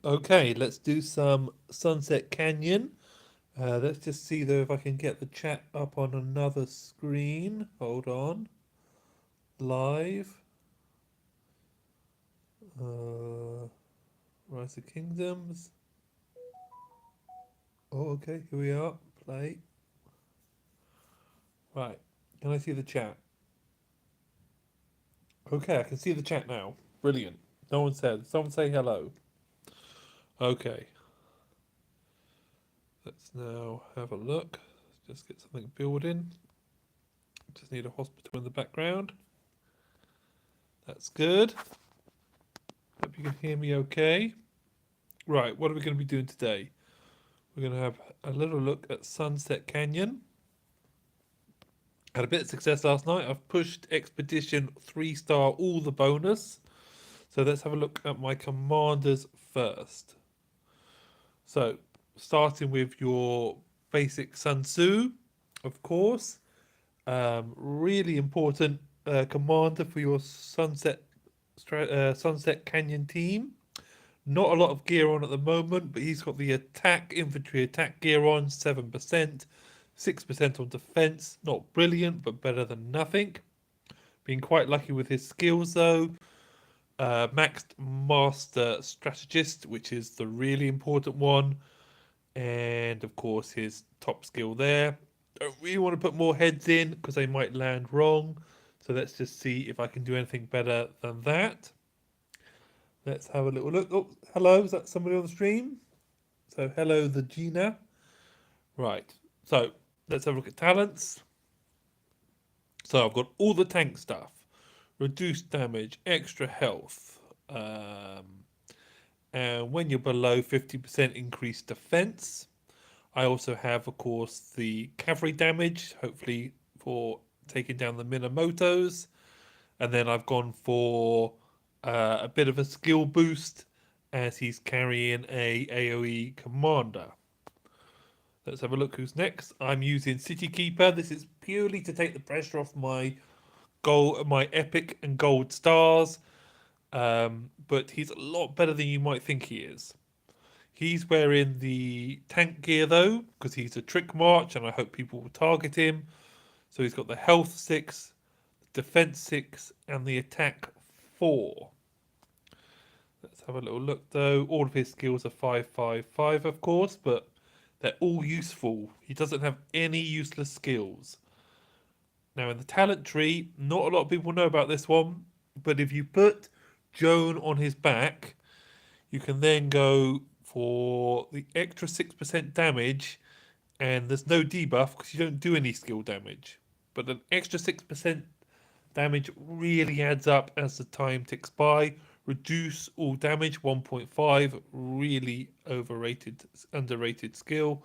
Okay, let's do some Sunset Canyon. Let's just see though if I can get the chat up on another screen. Hold on. Live. Uh, Rise of Kingdoms. Oh, okay, here we are. Play. Right. Can I see the chat? Okay, I can see the chat now. Brilliant. No one said. Someone say hello. Okay. Let's now have a look. Let's just get something building. Just need a hospital in the background. That's good. Hope you can hear me okay. Right, what are we going to be doing today? We're going to have a little look at Sunset Canyon. Had a bit of success last night. I've pushed Expedition 3-star all the bonus. So let's have a look at my commanders first. So, starting with your basic Sun Tzu, of course. Really important commander for your Sunset Canyon team. Not a lot of gear on at the moment, but he's got the infantry attack gear on, 7%, 6% on defense. Not brilliant, but better than nothing. Being quite lucky with his skills though. Maxed Master Strategist, which is the really important one. And of course, his top skill there. Don't really want to put more heads in because they might land wrong. So let's just see if I can do anything better than that. Let's have a little look. Oh, hello. Is that somebody on the stream? So, hello, the Gina. Right. So, let's have a look at talents. So, I've got all the tank stuff, reduced damage, extra health. And when you're below 50% increased defense. I also have, of course, the cavalry damage, hopefully for taking down the Minamotos. And then I've gone for a bit of a skill boost as he's carrying a AoE commander. Let's have a look who's next. I'm using City Keeper. This is purely to take the pressure off my epic and gold stars. But he's a lot better than you might think he is. He's wearing the tank gear though, because he's a trick march, and I hope people will target him. So he's got the health 6, defense 6, and the attack 4. Let's have a little look though. All of his skills are 555, of course, but they're all useful. He doesn't have any useless skills. Now, in the talent tree, not a lot of people know about this one, but if you put Joan on his back, you can then go for the extra 6% damage, and there's no debuff because you don't do any skill damage. But an extra 6% damage really adds up as the time ticks by. Reduce all damage 1.5, really underrated skill.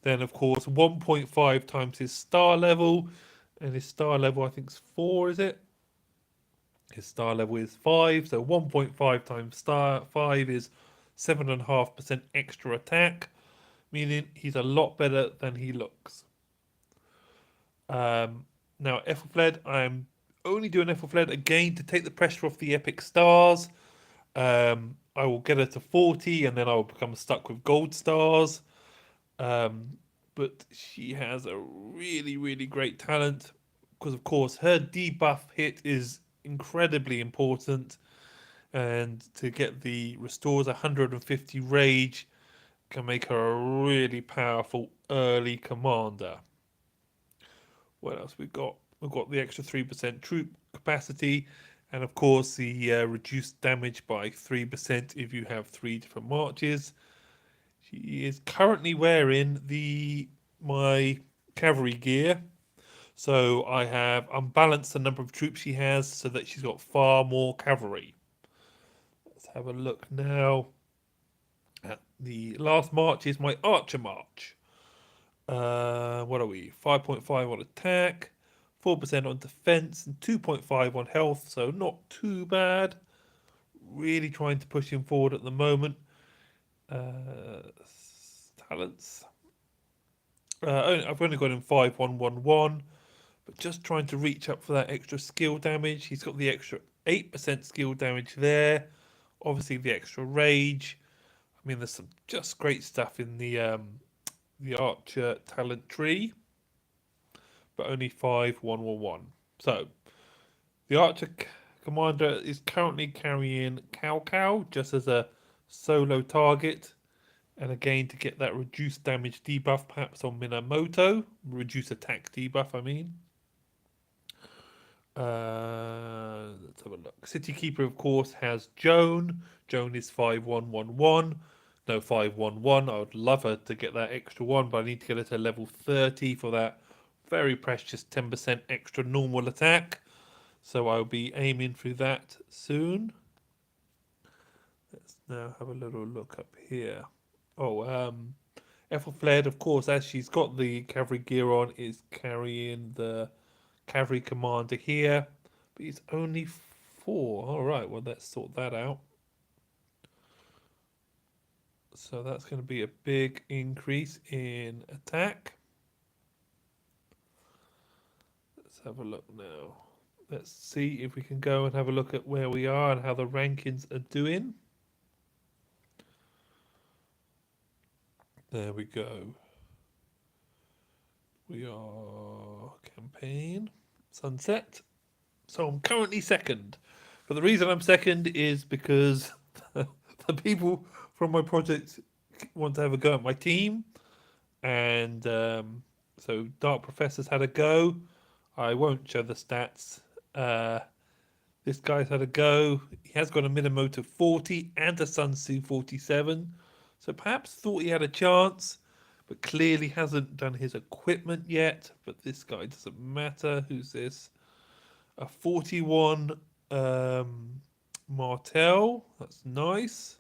Then, of course, 1.5 times his star level, and his star level I think is 4, is it? His star level is 5, so 1.5 times star 5 is 7.5% extra attack, meaning he's a lot better than he looks. Now, Ethelfled, I'm only doing Ethelfled again to take the pressure off the epic stars. I will get her to 40 and then I will become stuck with gold stars. But she has a really, really great talent because, of course, her debuff hit is incredibly important. And to get the restores 150 rage can make her a really powerful early commander. What else we've got? We've got the extra 3% troop capacity, and of course the reduced damage by 3% if you have 3 different marches. She is currently wearing my cavalry gear, so I have unbalanced the number of troops she has so that she's got far more cavalry. Let's have a look now at the last march is my archer march. What are we? 5.5 on attack, 4% on defense, and 2.5 on health, so not too bad. Really trying to push him forward at the moment. Talents. I've only got him 5-1-1-1, but just trying to reach up for that extra skill damage. He's got the extra 8% skill damage there. Obviously, the extra rage. I mean, there's some just great stuff in the Archer talent tree, but only 5/1/1/1. So the Archer commander is currently carrying Cow Cow just as a solo target, and again to get that reduced damage debuff perhaps on Minamoto, reduce attack debuff. I mean. Let's have a look. City Keeper, of course, has Joan. Joan is 5/1/1/1. No, 5/1/1. I would love her to get that extra one, but I need to get her to level 30 for that very precious 10% extra normal attack. So I'll be aiming for that soon. Let's now have a little look up here. Oh, Ethelfled, of course, as she's got the cavalry gear on, is carrying the cavalry commander here, but he's only 4. All right, well, let's sort that out. So that's going to be a big increase in attack. Let's have a look now. Let's see if we can go and have a look at where we are and how the rankings are doing. There we go. We are campaign sunset. So I'm currently second. But the reason I'm second is because the people from my project want to have a go at my team. And so Dark Professor's had a go. I won't show the stats. This guy's had a go. He has got a Minamoto 40 and a Sun Tzu 47. So perhaps thought he had a chance, but clearly hasn't done his equipment yet. But this guy doesn't matter. Who's this? A 41 Martel. That's nice.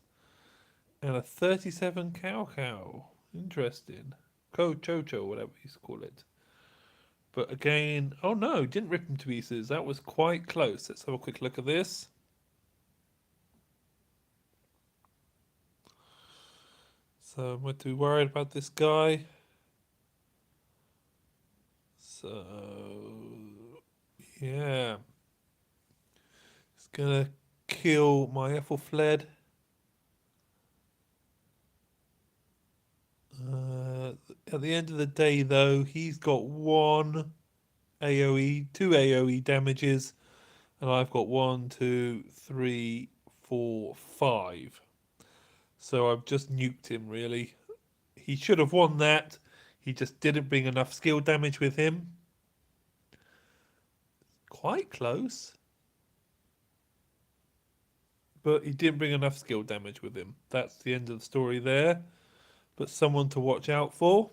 And a 37 Cow Cow. Interesting. Chocho, whatever you call it. But again, oh no, didn't rip him to pieces. That was quite close. Let's have a quick look at this. So I'm not too worried about this guy. So yeah, it's gonna kill my Ethelfled. At the end of the day, though, he's got 1 AOE, 2 AOE damages, and I've got 1, 2, 3, 4, 5. So I've just nuked him, really. He should have won that. He just didn't bring enough skill damage with him. Quite close. But he didn't bring enough skill damage with him. That's the end of the story there. But someone to watch out for.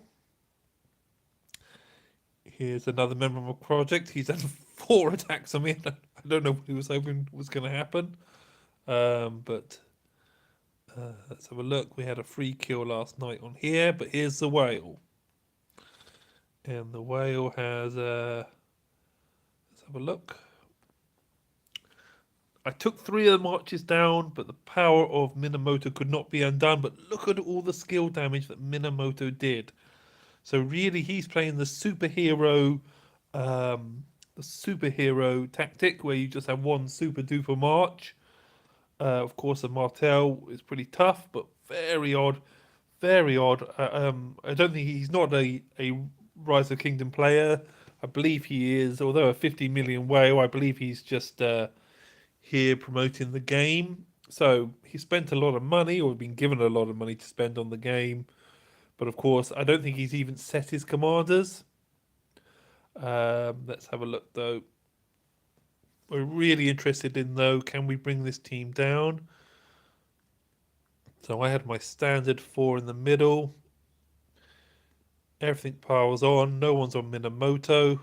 Here's another member of my project. He's done 4 attacks on me. I don't know what he was hoping was going to happen. But let's have a look. We had a free kill last night on here. But here's the whale. And the whale has... let's have a look. I took 3 of the marches down, but the power of Minamoto could not be undone. But look at all the skill damage that Minamoto did. So really, he's playing the superhero tactic, where you just have 1 super duper march. Of course, a Martel is pretty tough, but very odd. Very odd. I don't think he's not a Rise of Kingdom player. I believe he is, although a 50 million whale, I believe he's just here promoting the game. So he spent a lot of money, or been given a lot of money to spend on the game. But of course, I don't think he's even set his commanders. Let's have a look, though. We're really interested in, though, can we bring this team down? So I had my standard 4 in the middle. Everything piles on. No one's on Minamoto.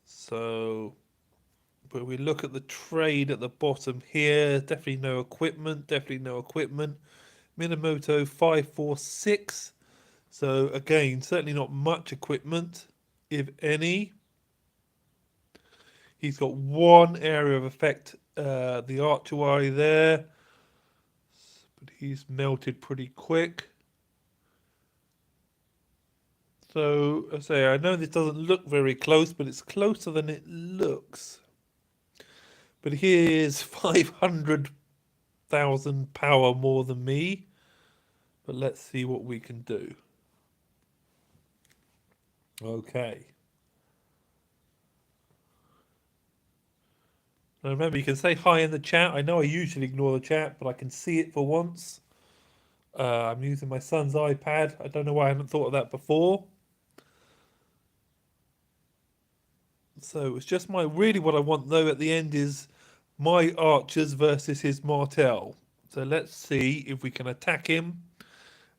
So, but we look at the trade at the bottom here. Definitely no equipment. Definitely no equipment. Minamoto 546. So again, certainly not much equipment, if any. He's got 1 area of effect, the archery there, but he's melted pretty quick. So I say, I know this doesn't look very close, but it's closer than it looks. But here's 500 1,000 power more than me. But let's see what we can do. Okay. Now remember, you can say hi in the chat. I know I usually ignore the chat, but I can see it for once. I'm using my son's iPad. I don't know why I haven't thought of that before. So it's just really what I want though at the end is my archers versus his Martel. So let's see if we can attack him,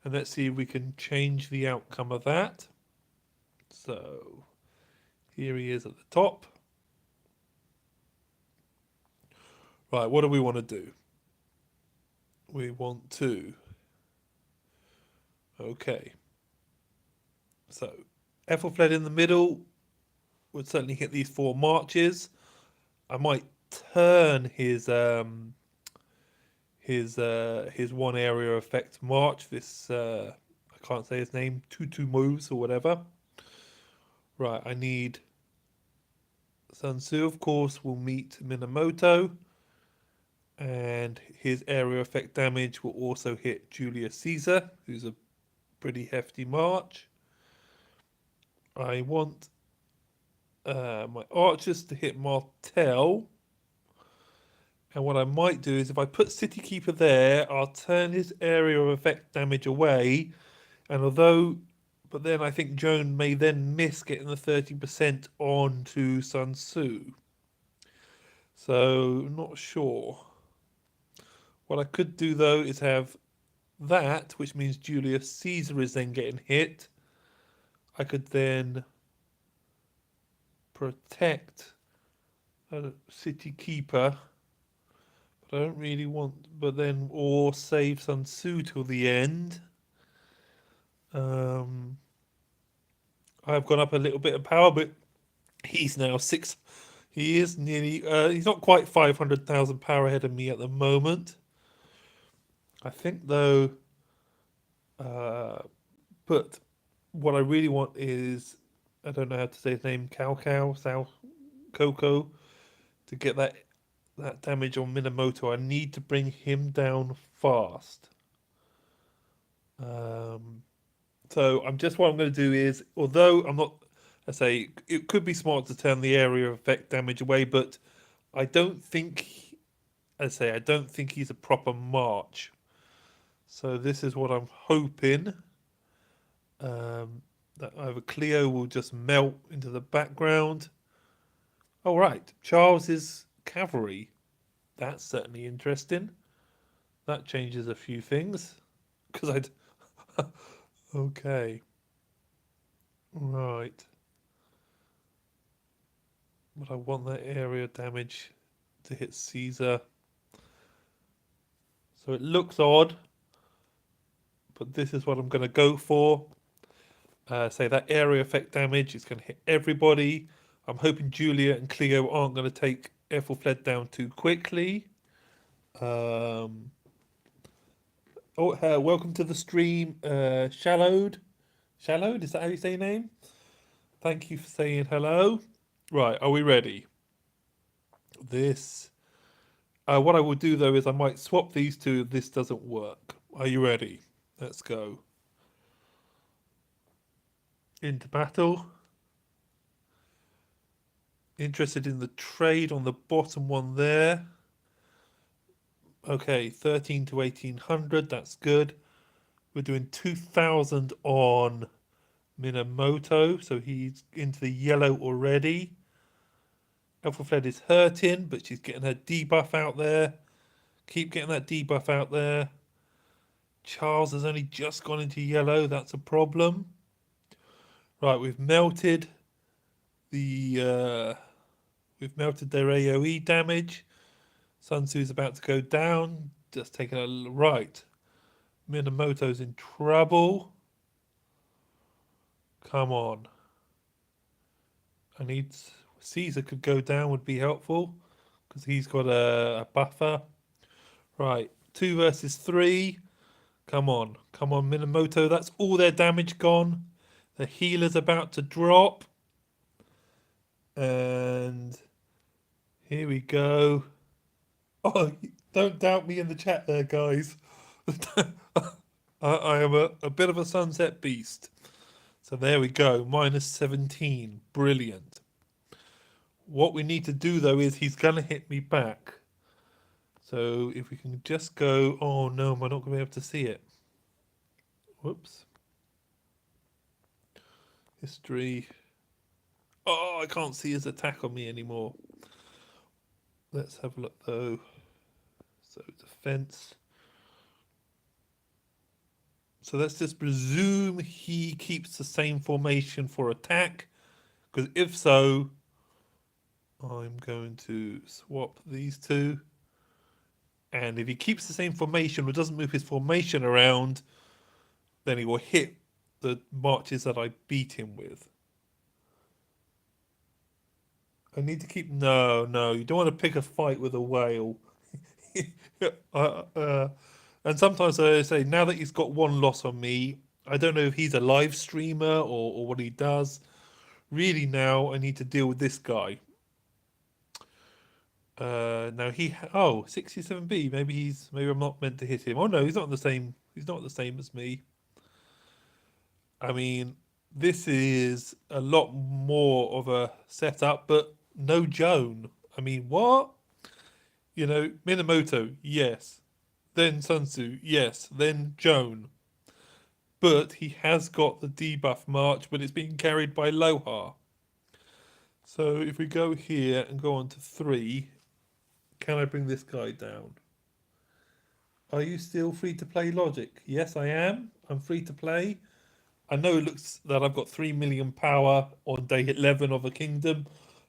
and let's see if we can change the outcome of that. So here he is at the top. Right, what do we want to do? We want to... Okay. So Ethelfled in the middle would certainly hit these 4 marches. I might turn his one area effect march. This I can't say his name. Tutu moves or whatever. Right, I need Sun Tzu. Of course, will meet Minamoto, and his area effect damage will also hit Julius Caesar, who's a pretty hefty march. I want my archers to hit Martel. And what I might do is if I put City Keeper there, I'll turn his area of effect damage away. And but then I think Joan may then miss getting the 30% on to Sun Tzu. So, not sure. What I could do though is have that, which means Julius Caesar is then getting hit. I could then protect a City Keeper. But I don't really want, or save Sun Tzu till the end. I've gone up a little bit of power, but he's now he is nearly, he's not quite 500,000 power ahead of me at the moment. I think though, but what I really want is, I don't know how to say his name, Sao Coco, to get that damage on Minamoto. I need to bring him down fast. So what I'm going to do is, although I'm not, I say it could be smart to turn the area effect damage away, but I don't think, I don't think he's a proper march. So this is what I'm hoping, that either Cleo will just melt into the background. Oh right, Charles's cavalry. That's certainly interesting. That changes a few things because I. Okay. Right. But I want that area damage to hit Caesar. So it looks odd, but this is what I'm going to go for. Say that area effect damage is going to hit everybody. I'm hoping Julia and Cleo aren't going to take Ethelfled down too quickly. Welcome to the stream, Shallowed. Shallowed, is that how you say your name? Thank you for saying hello. Right, are we ready? What I will do though is I might swap these two if this doesn't work. Are you ready? Let's go. Into battle. Interested in the trade on the bottom one there. Okay, 13 to 1800, that's good. We're doing 2000 on Minamoto, so he's into the yellow already. Ethelfled is hurting, but she's getting her debuff out there. Keep getting that debuff out there. Charles has only just gone into yellow, that's a problem. Right, we've melted their AoE damage. Sun Tzu's about to go down. Just taking a right. Minamoto's in trouble. Come on. I need Caesar could go down would be helpful because he's got a buffer. Right, 2 versus 3. Come on, Minamoto. That's all their damage gone. The healer's about to drop. And here we go. Oh, Don't doubt me in the chat there, guys. I am a bit of a sunset beast. So there we go, minus 17. Brilliant. What we need to do though is he's going to hit me back. So if we can just go, oh no, am I not going to be able to see it? Whoops. History. Oh, I can't see his attack on me anymore. Let's have a look though. So defense. So let's just presume he keeps the same formation for attack. Because if so, I'm going to swap these two. And if he keeps the same formation or doesn't move his formation around, then he will hit the marches that I beat him with. I need to keep... No, no, you don't want to pick a fight with a whale. And sometimes I say, now that he's got one loss on me, I don't know if he's a live streamer or what he does. Really now I need to deal with this guy. Now oh, 67B. Maybe I'm not meant to hit him. Oh no, he's not the same. He's not the same as me. I mean, this is a lot more of a setup, but no Joan. I mean, what? You know, Minamoto, yes. Then Sun Tzu, yes. Then Joan. But he has got the debuff march, but it's being carried by Lohar. So if we go here and go on to 3, can I bring this guy down? Are you still free to play logic? Yes, I am. I'm free to play. I know it looks that I've got 3 million power on day 11 of a kingdom,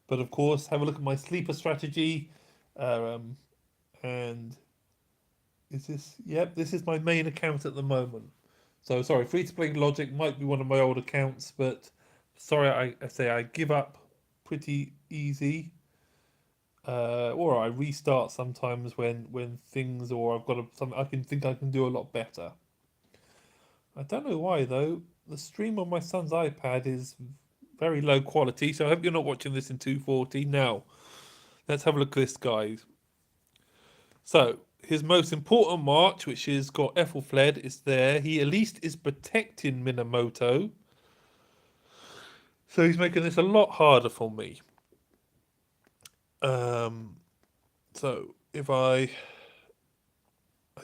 but of course, have a look at my sleeper strategy. And is this? Yep, this is my main account at the moment. So sorry, free to play logic might be one of my old accounts, but sorry, I say I give up pretty easy. Or I restart sometimes when things, or I've got something I can do a lot better. I don't know why though. The stream on my son's iPad is very low quality, so I hope you're not watching this in 240. Now, let's have a look at this, guys. So his most important march, which has got Ethelfled, is there. He at least is protecting Minamoto. So he's making this a lot harder for me. So if I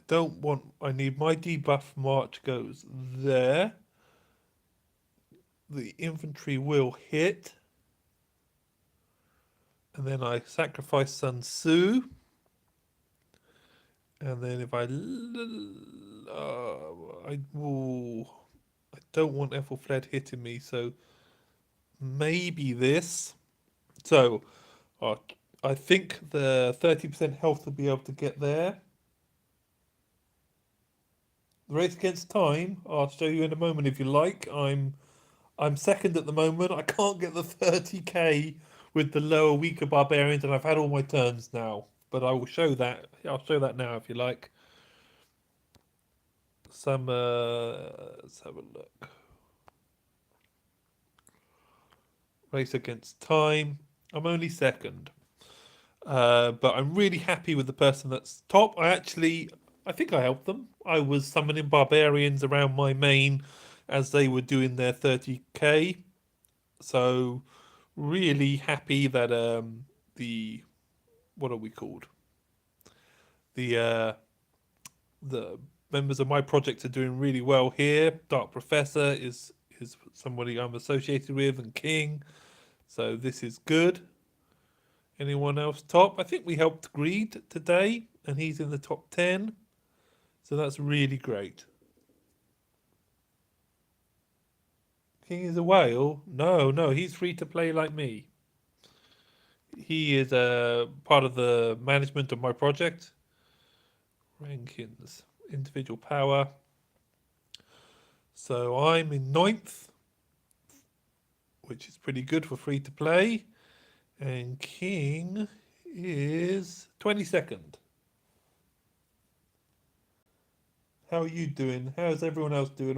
don't want, I need my debuff march goes there. The infantry will hit. And then I sacrifice Sun Tzu. And then if I don't want Ethelfled hitting me, so maybe this. So I think the 30% health will be able to get there. The race against time, I'll show you in a moment if you like. I'm second at the moment. I can't get the 30k with the lower, weaker barbarians, and I've had all my turns now. But I will show that. I'll show that now if you like. Let's have a look. Race against time. I'm only second. But I'm really happy with the person that's top. I think I helped them. I was summoning barbarians around my main as they were doing their 30k. So really happy that what are we called? The members of my project are doing really well here. Dark Professor is somebody I'm associated with, and King. So this is good. Anyone else top? I think we helped Greed today, and he's in the top 10. So that's really great. King is a whale? No, he's free to play like me. He is a part of the management of my project. Rankings, individual power. So I'm in 9th, which is pretty good for free to play. And King is 22nd. How are you doing? How's everyone else doing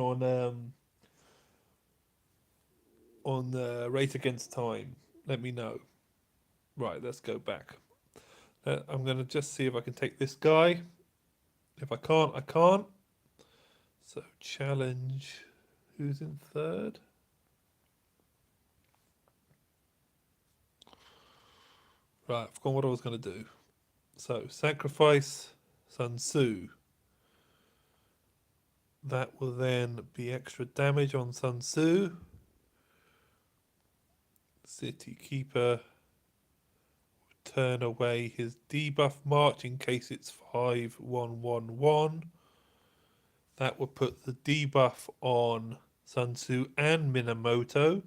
on Race Against Time? Let me know. Right, let's go back. I'm going to just see if I can take this guy. If I can't, I can't. So challenge. Who's in third? Right, I've forgotten what I was going to do. So sacrifice Sun Tzu. That will then be extra damage on Sun Tzu. City Keeper turn away his debuff march in case it's 5-1-1-1. That will put the debuff on Sun Tzu and Minamoto.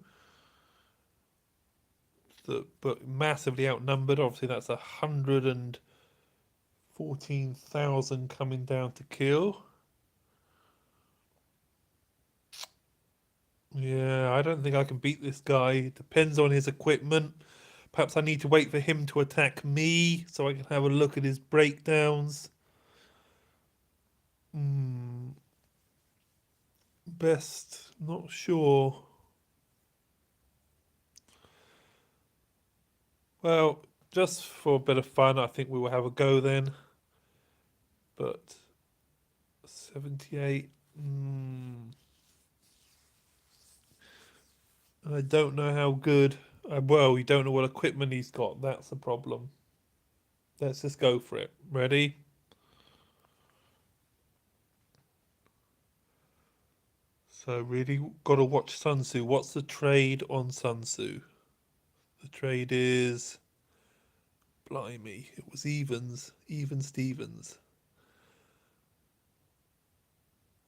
But massively outnumbered. Obviously, that's 114,000 coming down to kill. Yeah, I don't think I can beat this guy. It depends on his equipment. Perhaps I need to wait for him to attack me so I can have a look at his breakdowns. Best, not sure. Well, just for a bit of fun, I think we will have a go then. But 78. I don't know how good. Well, we don't know what equipment he's got. That's the problem. Let's just go for it. Ready? So really got to watch Sun Tzu. What's the trade on Sun Tzu? The trade is, blimey, it was evens, even Stevens.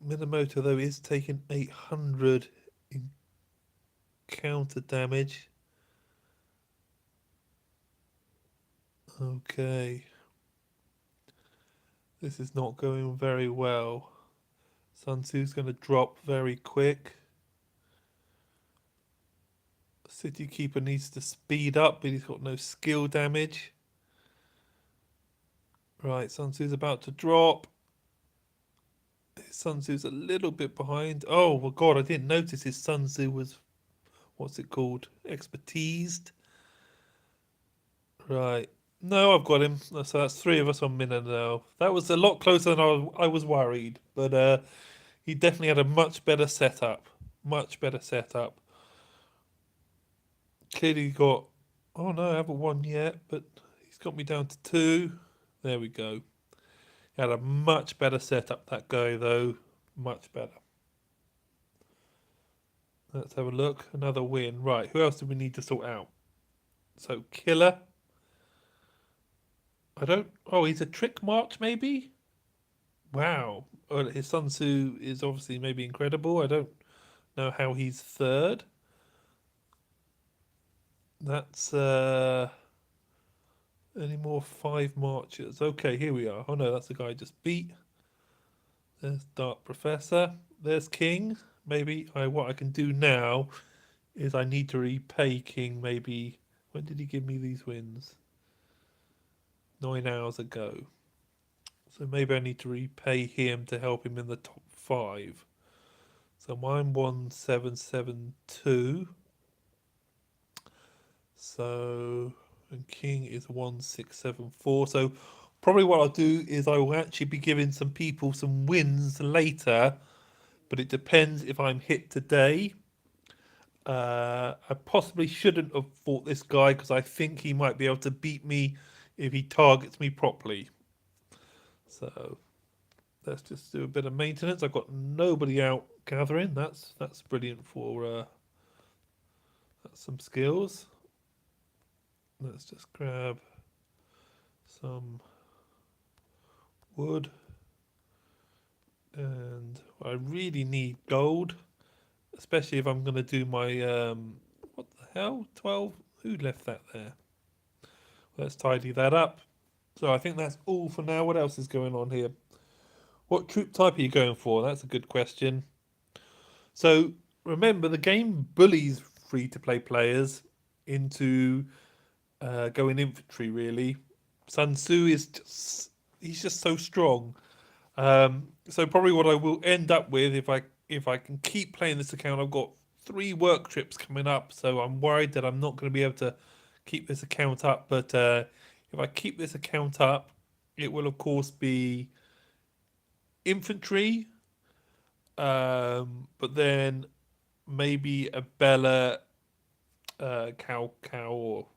Minamoto though is taking 800 in counter damage. Okay. This is not going very well. Sun Tzu's going to drop very quick. City Keeper needs to speed up, but he's got no skill damage. Right, Sun Tzu's about to drop. Sun Tzu's a little bit behind. Oh my god, I didn't notice his Sun Tzu was, what's it called? Expertised. Right. No, I've got him. So that's three of us on Mina now. That was a lot closer than I was worried, but he definitely had a much better setup. Much better setup. Clearly got. Oh no, I haven't won yet, but he's got me down to 2. There we go. He had a much better setup, that guy, though. Much better. Let's have a look. Another win. Right, who else do we need to sort out? So, Killer. I don't. Oh, he's a trick march, maybe? Wow. Well, his Sun Tzu is obviously maybe incredible. I don't know how he's third. That's any more 5 marches. Okay, here we are. Oh no, that's the guy I just beat. There's Dark Professor. There's King. Maybe what I can do now is I need to repay King maybe. When did he give me these wins? 9 hours ago. So maybe I need to repay him to help him in the top 5. So I'm 1772. So, and King is 1674. So probably what I'll do is I will actually be giving some people some wins later, but it depends if I'm hit today. I possibly shouldn't have fought this guy because I think he might be able to beat me if he targets me properly. So let's just do a bit of maintenance. I've got nobody out gathering. That's brilliant for that's some skills. Let's just grab some wood. And I really need gold, especially if I'm going to do my, what the hell, 12? Who left that there? Let's tidy that up. So I think that's all for now. What else is going on here? What troop type are you going for? That's a good question. So remember, the game bullies free-to-play players into going infantry, really. Sun Tzu is he's just so strong. So probably what I will end up with, if I can keep playing this account, I've got 3 work trips coming up, so I'm worried that I'm not going to be able to keep this account up. But If I keep this account up, it will of course be infantry, but then maybe a Bella cow, or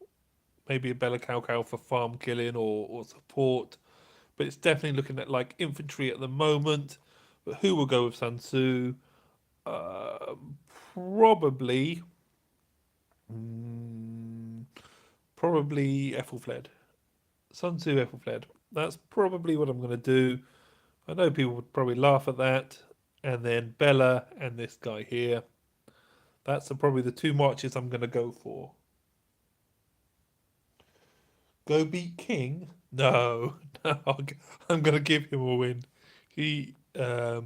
maybe a Bella cow for farm killing or support. But it's definitely looking at like infantry at the moment. But who will go with Sun Tzu? Um, probably, mm, probably Ethelfled. Sun Tzu Ethelfled. That's probably what I'm going to do. I know people would probably laugh at that. And then Bella and this guy here. That's probably the two marches I'm going to go for. Go beat King? No, no. I'm going to give him a win. He, I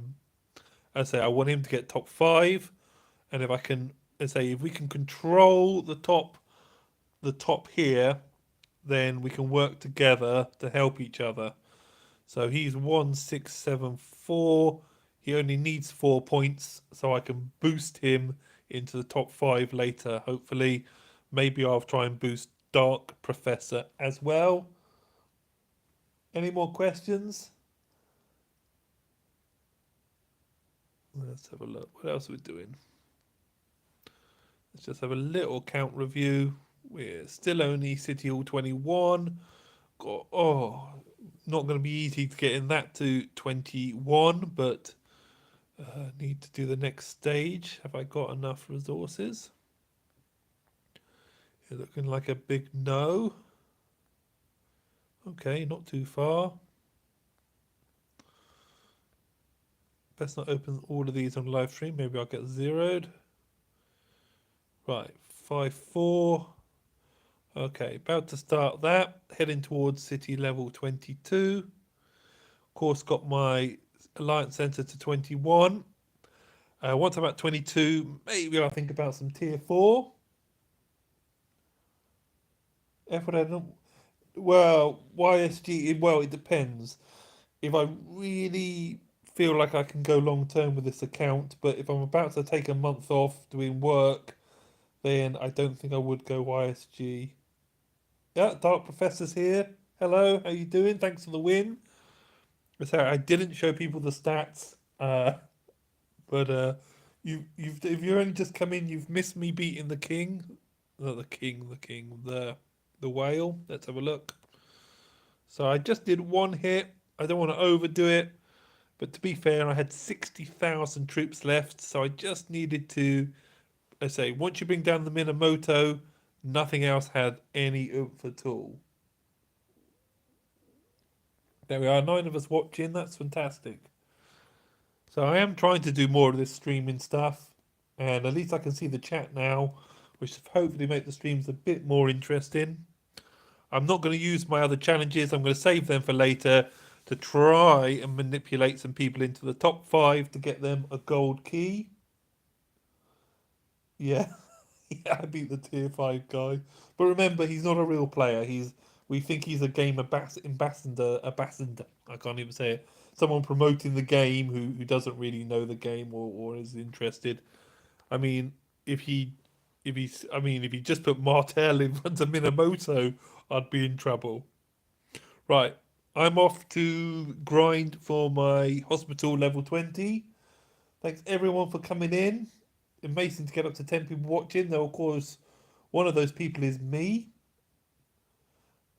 say, I want him to get top five, and if I can, I say, if we can control the top here, then we can work together to help each other. So he's 1674. He only needs 4 points, so I can boost him into the top five later. Hopefully, maybe I'll try and boost Dark Professor as well. Any more questions? Let's have a look. What else are we doing? Let's just have a little count review. We're still only City Hall 21. Got, not going to be easy to get in that to 21, but need to do the next stage. Have I got enough resources? It's looking like a big no. Okay, not too far. Best not open all of these on live stream. Maybe I'll get zeroed. Right, 5-4. Okay, about to start that. Heading towards city level 22. Of course, got my Alliance Centre to 21. Once I'm at 22, maybe I'll think about some tier 4. F1, well, YSG, well, it depends. If I really feel like I can go long term with this account, but if I'm about to take a month off doing work, then I don't think I would go YSG. Yeah, Dark Professor's here. Hello, how you doing? Thanks for the win. So I didn't show people the stats, but you've if you're only just come in, you've missed me beating the king, not the whale. Let's have a look. So I just did one hit. I don't want to overdo it, but to be fair, I had 60,000 troops left, so I just needed to. I say once you bring down the Minamoto, nothing else had any oomph at all. There we are, 9 of us watching. That's fantastic. So I am trying to do more of this streaming stuff, and at least I can see the chat now, which hopefully make the streams a bit more interesting. I'm not going to use my other challenges. I'm going to save them for later to try and manipulate some people into the top five to get them a gold key. Yeah, yeah, I beat the tier 5 guy. But remember, he's not a real player. We think he's a game ambassador. I can't even say it. Someone promoting the game who doesn't really know the game or is interested. I mean, if he if he just put Martel in front of Minamoto, I'd be in trouble. Right, I'm off to grind for my hospital level 20. Thanks everyone for coming in. Amazing to get up to 10 people watching. Though, of course, one of those people is me.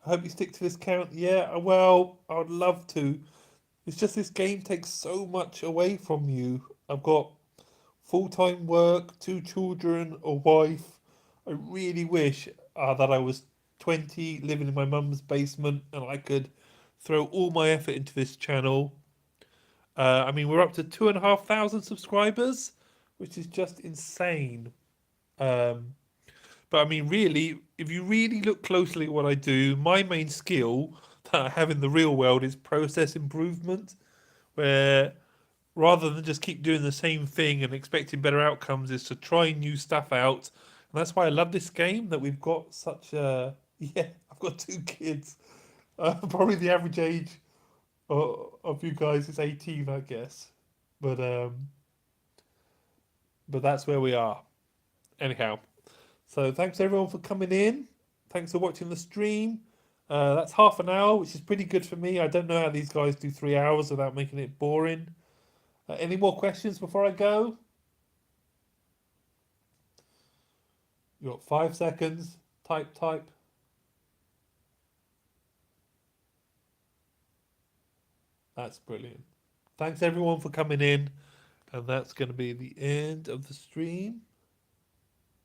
I hope you stick to this count. Yeah, well, I would love to. It's just this game takes so much away from you. I've got full time work, 2 children, a wife. I really wish that I was 20, living in my mum's basement, and I could throw all my effort into this channel. I mean, we're up to 2,500 subscribers, which is just insane. Um, but I mean, really, if you really look closely at what I do, my main skill that I have in the real world is process improvement, where rather than just keep doing the same thing and expecting better outcomes, is to try new stuff out. And that's why I love this game, that we've got such a. Yeah, I've got 2 kids. Probably the average age of you guys is 18, I guess. But um, but that's where we are. Anyhow, so thanks everyone for coming in. Thanks for watching the stream. That's half an hour, which is pretty good for me. I don't know how these guys do 3 hours without making it boring. Any more questions before I go? You got 5 seconds. Type, type. That's brilliant. Thanks everyone for coming in, and that's going to be the end of the stream.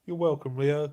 You're welcome, Rio.